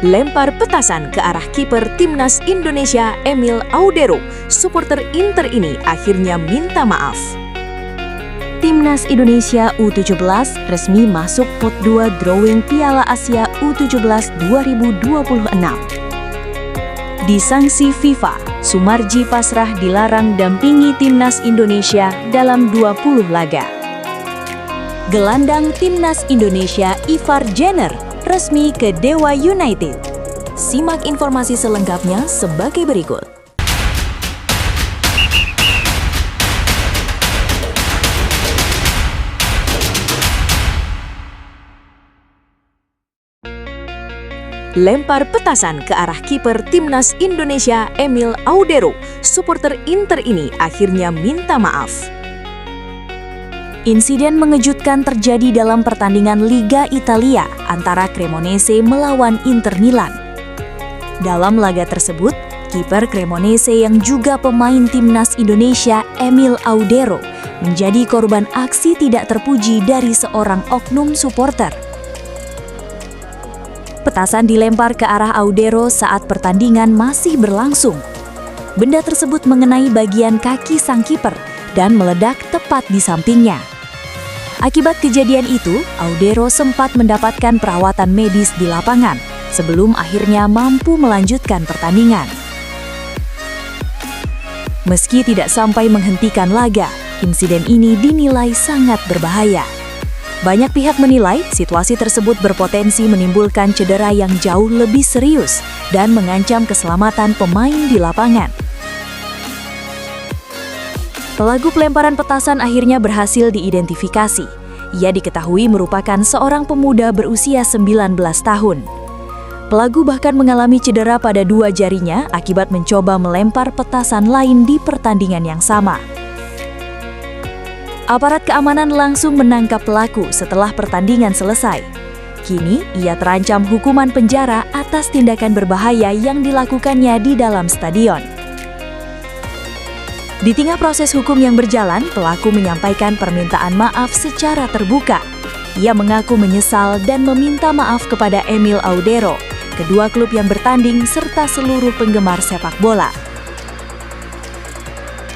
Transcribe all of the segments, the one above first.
Lempar petasan ke arah kiper Timnas Indonesia Emil Audero. Supporter Inter ini akhirnya minta maaf. Timnas Indonesia U17 resmi masuk pot 2 drawing Piala Asia U17 2026. Disanksi FIFA, Sumarji pasrah dilarang dampingi Timnas Indonesia dalam 20 laga. Gelandang Timnas Indonesia Ivar Jenner resmi ke Dewa United. Simak informasi selengkapnya sebagai berikut. Lempar petasan ke arah kiper Timnas Indonesia Emil Audero. Supporter Inter ini akhirnya minta maaf. Insiden mengejutkan terjadi dalam pertandingan Liga Italia antara Cremonese melawan Inter Milan. Dalam laga tersebut, kiper Cremonese yang juga pemain Timnas Indonesia Emil Audero menjadi korban aksi tidak terpuji dari seorang oknum supporter. Petasan dilempar ke arah Audero saat pertandingan masih berlangsung. Benda tersebut mengenai bagian kaki sang kiper dan meledak tepat di sampingnya. Akibat kejadian itu, Audero sempat mendapatkan perawatan medis di lapangan sebelum akhirnya mampu melanjutkan pertandingan. Meski tidak sampai menghentikan laga, insiden ini dinilai sangat berbahaya. Banyak pihak menilai situasi tersebut berpotensi menimbulkan cedera yang jauh lebih serius dan mengancam keselamatan pemain di lapangan. Pelaku pelemparan petasan akhirnya berhasil diidentifikasi. Ia diketahui merupakan seorang pemuda berusia 19 tahun. Pelaku bahkan mengalami cedera pada 2 jarinya akibat mencoba melempar petasan lain di pertandingan yang sama. Aparat keamanan langsung menangkap pelaku setelah pertandingan selesai. Kini, ia terancam hukuman penjara atas tindakan berbahaya yang dilakukannya di dalam stadion. Di tengah proses hukum yang berjalan, pelaku menyampaikan permintaan maaf secara terbuka. Ia mengaku menyesal dan meminta maaf kepada Emil Audero, kedua klub yang bertanding serta seluruh penggemar sepak bola.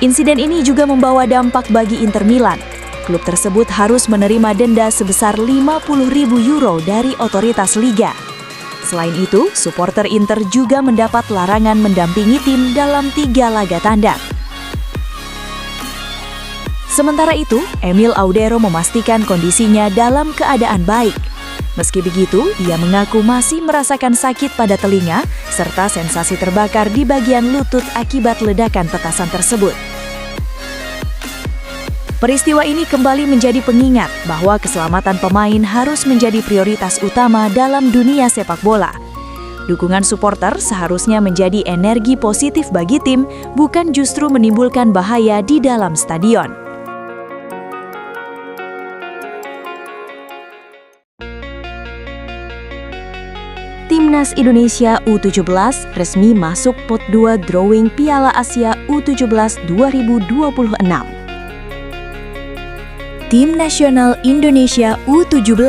Insiden ini juga membawa dampak bagi Inter Milan. Klub tersebut harus menerima denda sebesar 50.000 euro dari otoritas liga. Selain itu, supporter Inter juga mendapat larangan mendampingi tim dalam 3 laga tandang. Sementara itu, Emil Audero memastikan kondisinya dalam keadaan baik. Meski begitu, ia mengaku masih merasakan sakit pada telinga serta sensasi terbakar di bagian lutut akibat ledakan petasan tersebut. Peristiwa ini kembali menjadi pengingat bahwa keselamatan pemain harus menjadi prioritas utama dalam dunia sepak bola. Dukungan supporter seharusnya menjadi energi positif bagi tim, bukan justru menimbulkan bahaya di dalam stadion. Timnas Indonesia U17 resmi masuk pot 2 drawing Piala Asia U17 2026. Tim nasional Indonesia U17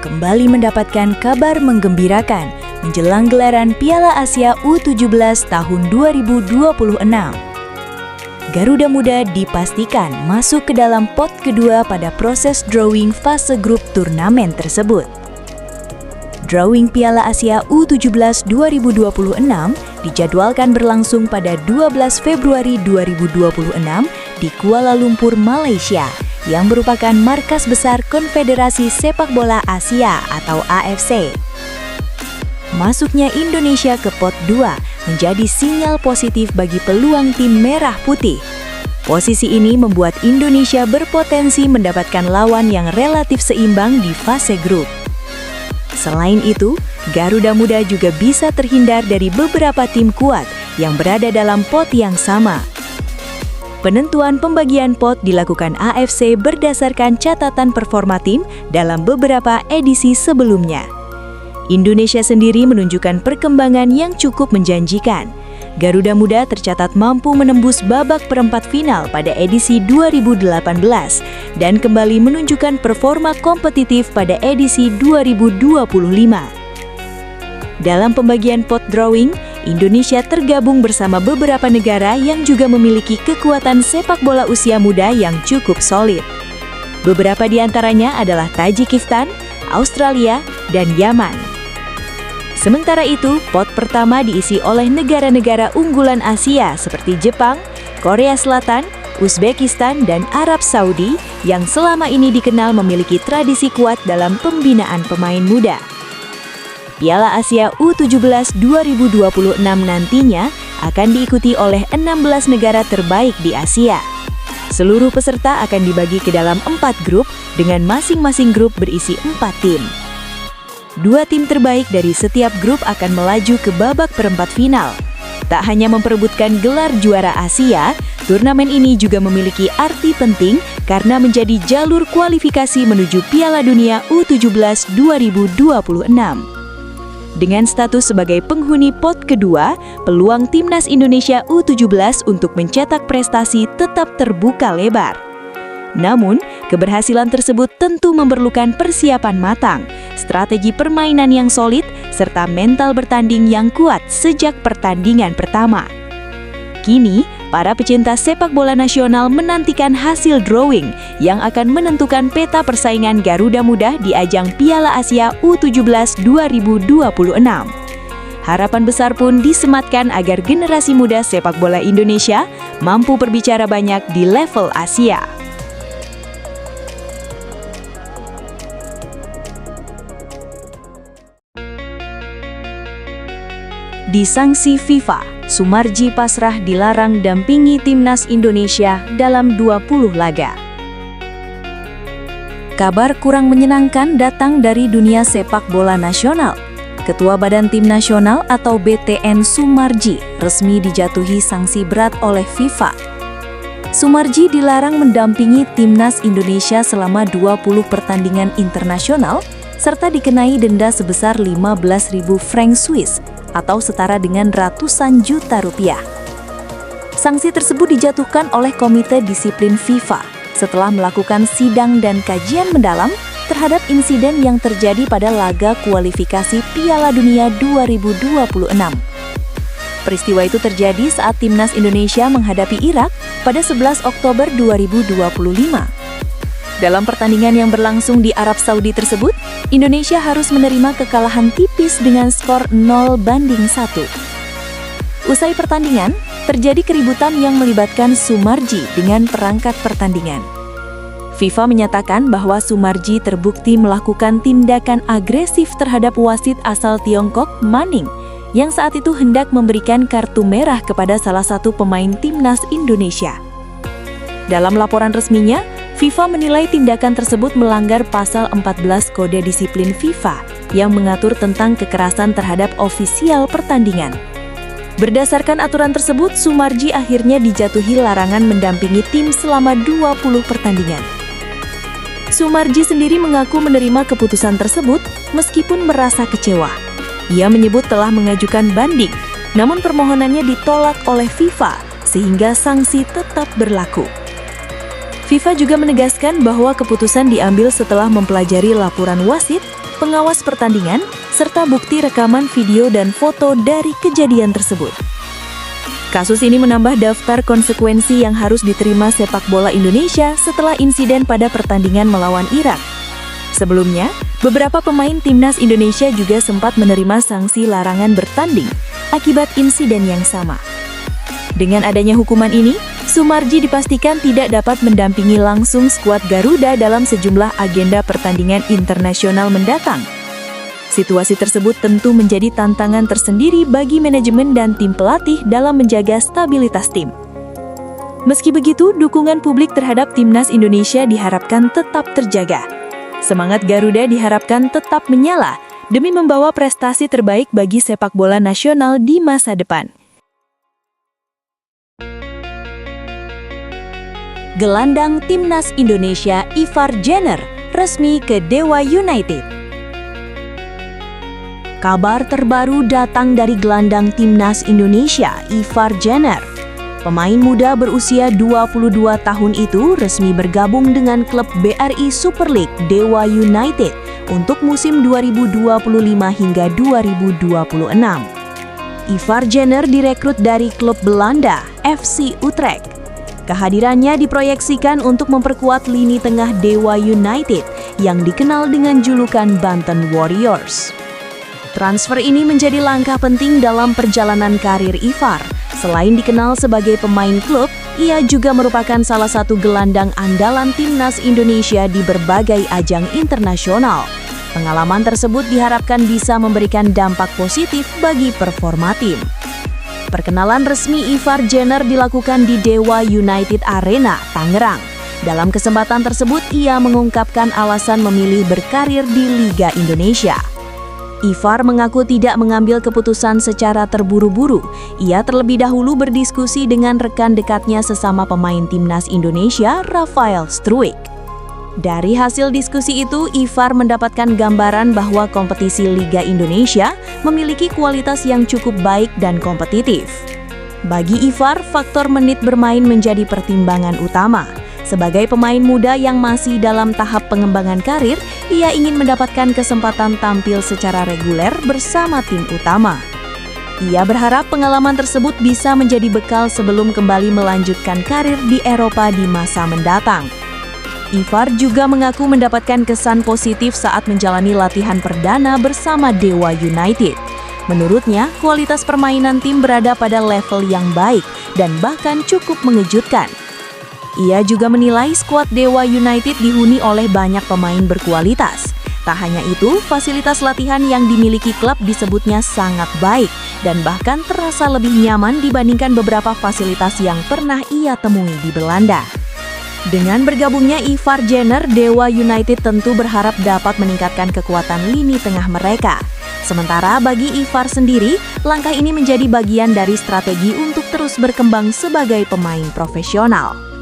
kembali mendapatkan kabar menggembirakan menjelang gelaran Piala Asia U17 tahun 2026. Garuda Muda dipastikan masuk ke dalam pot kedua pada proses drawing fase grup turnamen tersebut. Drawing Piala Asia U17 2026 dijadwalkan berlangsung pada 12 Februari 2026 di Kuala Lumpur, Malaysia, yang merupakan markas besar Konfederasi Sepak Bola Asia atau AFC. Masuknya Indonesia ke pot 2 menjadi sinyal positif bagi peluang tim merah putih. Posisi ini membuat Indonesia berpotensi mendapatkan lawan yang relatif seimbang di fase grup. Selain itu, Garuda Muda juga bisa terhindar dari beberapa tim kuat yang berada dalam pot yang sama. Penentuan pembagian pot dilakukan AFC berdasarkan catatan performa tim dalam beberapa edisi sebelumnya. Indonesia sendiri menunjukkan perkembangan yang cukup menjanjikan. Garuda Muda tercatat mampu menembus babak perempat final pada edisi 2018 dan kembali menunjukkan performa kompetitif pada edisi 2025. Dalam pembagian pot drawing, Indonesia tergabung bersama beberapa negara yang juga memiliki kekuatan sepak bola usia muda yang cukup solid. Beberapa di antaranya adalah Tajikistan, Australia, dan Yaman. Sementara itu, pot pertama diisi oleh negara-negara unggulan Asia seperti Jepang, Korea Selatan, Uzbekistan, dan Arab Saudi yang selama ini dikenal memiliki tradisi kuat dalam pembinaan pemain muda. Piala Asia U17 2026 nantinya akan diikuti oleh 16 negara terbaik di Asia. Seluruh peserta akan dibagi ke dalam 4 grup dengan masing-masing grup berisi 4 tim. 2 tim terbaik dari setiap grup akan melaju ke babak perempat final. Tak hanya memperebutkan gelar juara Asia, turnamen ini juga memiliki arti penting karena menjadi jalur kualifikasi menuju Piala Dunia U17 2026. Dengan status sebagai penghuni pot kedua, peluang Timnas Indonesia U17 untuk mencetak prestasi tetap terbuka lebar. Namun, keberhasilan tersebut tentu memerlukan persiapan matang, strategi permainan yang solid, serta mental bertanding yang kuat sejak pertandingan pertama. Kini, para pecinta sepak bola nasional menantikan hasil drawing yang akan menentukan peta persaingan Garuda Muda di ajang Piala Asia U17 2026. Harapan besar pun disematkan agar generasi muda sepak bola Indonesia mampu berbicara banyak di level Asia. Disanksi FIFA, Soemarji pasrah dilarang dampingi Timnas Indonesia dalam 20 laga. Kabar kurang menyenangkan datang dari dunia sepak bola nasional. Ketua Badan Tim Nasional atau BTN Soemarji resmi dijatuhi sanksi berat oleh FIFA. Soemarji dilarang mendampingi Timnas Indonesia selama 20 pertandingan internasional serta dikenai denda sebesar 15.000 franc Swiss atau setara dengan ratusan juta rupiah. Sanksi tersebut dijatuhkan oleh Komite Disiplin FIFA setelah melakukan sidang dan kajian mendalam terhadap insiden yang terjadi pada laga kualifikasi Piala Dunia 2026. Peristiwa itu terjadi saat Timnas Indonesia menghadapi Irak pada 11 Oktober 2025. Dalam pertandingan yang berlangsung di Arab Saudi tersebut, Indonesia harus menerima kekalahan tipis dengan skor 0-1. Usai pertandingan, terjadi keributan yang melibatkan Soemarji dengan perangkat pertandingan. FIFA menyatakan bahwa Soemarji terbukti melakukan tindakan agresif terhadap wasit asal Tiongkok, Manning, yang saat itu hendak memberikan kartu merah kepada salah satu pemain Timnas Indonesia. Dalam laporan resminya, FIFA menilai tindakan tersebut melanggar pasal 14 Kode Disiplin FIFA yang mengatur tentang kekerasan terhadap ofisial pertandingan. Berdasarkan aturan tersebut, Soemarji akhirnya dijatuhi larangan mendampingi tim selama 20 pertandingan. Soemarji sendiri mengaku menerima keputusan tersebut meskipun merasa kecewa. Ia menyebut telah mengajukan banding, namun permohonannya ditolak oleh FIFA sehingga sanksi tetap berlaku. FIFA juga menegaskan bahwa keputusan diambil setelah mempelajari laporan wasit, pengawas pertandingan, serta bukti rekaman video dan foto dari kejadian tersebut. Kasus ini menambah daftar konsekuensi yang harus diterima sepak bola Indonesia setelah insiden pada pertandingan melawan Irak. Sebelumnya, beberapa pemain Timnas Indonesia juga sempat menerima sanksi larangan bertanding akibat insiden yang sama. Dengan adanya hukuman ini, Soemarji dipastikan tidak dapat mendampingi langsung skuad Garuda dalam sejumlah agenda pertandingan internasional mendatang. Situasi tersebut tentu menjadi tantangan tersendiri bagi manajemen dan tim pelatih dalam menjaga stabilitas tim. Meski begitu, dukungan publik terhadap Timnas Indonesia diharapkan tetap terjaga. Semangat Garuda diharapkan tetap menyala demi membawa prestasi terbaik bagi sepak bola nasional di masa depan. Gelandang Timnas Indonesia Ivar Jenner resmi ke Dewa United. Kabar terbaru datang dari gelandang Timnas Indonesia Ivar Jenner. Pemain muda berusia 22 tahun itu resmi bergabung dengan klub BRI Super League Dewa United untuk musim 2025 hingga 2026. Ivar Jenner direkrut dari klub Belanda, FC Utrecht. Kehadirannya diproyeksikan untuk memperkuat lini tengah Dewa United yang dikenal dengan julukan Banten Warriors. Transfer ini menjadi langkah penting dalam perjalanan karir Ivar. Selain dikenal sebagai pemain klub, ia juga merupakan salah satu gelandang andalan timnas Indonesia di berbagai ajang internasional. Pengalaman tersebut diharapkan bisa memberikan dampak positif bagi performa tim. Perkenalan resmi Ivar Jenner dilakukan di Dewa United Arena, Tangerang. Dalam kesempatan tersebut, ia mengungkapkan alasan memilih berkarir di Liga Indonesia. Ivar mengaku tidak mengambil keputusan secara terburu-buru. Ia terlebih dahulu berdiskusi dengan rekan dekatnya sesama pemain timnas Indonesia, Rafael Struijk. Dari hasil diskusi itu, Ivar mendapatkan gambaran bahwa kompetisi Liga Indonesia memiliki kualitas yang cukup baik dan kompetitif. Bagi Ivar, faktor menit bermain menjadi pertimbangan utama. Sebagai pemain muda yang masih dalam tahap pengembangan karir, ia ingin mendapatkan kesempatan tampil secara reguler bersama tim utama. Ia berharap pengalaman tersebut bisa menjadi bekal sebelum kembali melanjutkan karir di Eropa di masa mendatang. Ivar juga mengaku mendapatkan kesan positif saat menjalani latihan perdana bersama Dewa United. Menurutnya, kualitas permainan tim berada pada level yang baik dan bahkan cukup mengejutkan. Ia juga menilai skuad Dewa United dihuni oleh banyak pemain berkualitas. Tak hanya itu, fasilitas latihan yang dimiliki klub disebutnya sangat baik dan bahkan terasa lebih nyaman dibandingkan beberapa fasilitas yang pernah ia temui di Belanda. Dengan bergabungnya Ivar Jenner, Dewa United tentu berharap dapat meningkatkan kekuatan lini tengah mereka. Sementara bagi Ivar sendiri, langkah ini menjadi bagian dari strategi untuk terus berkembang sebagai pemain profesional.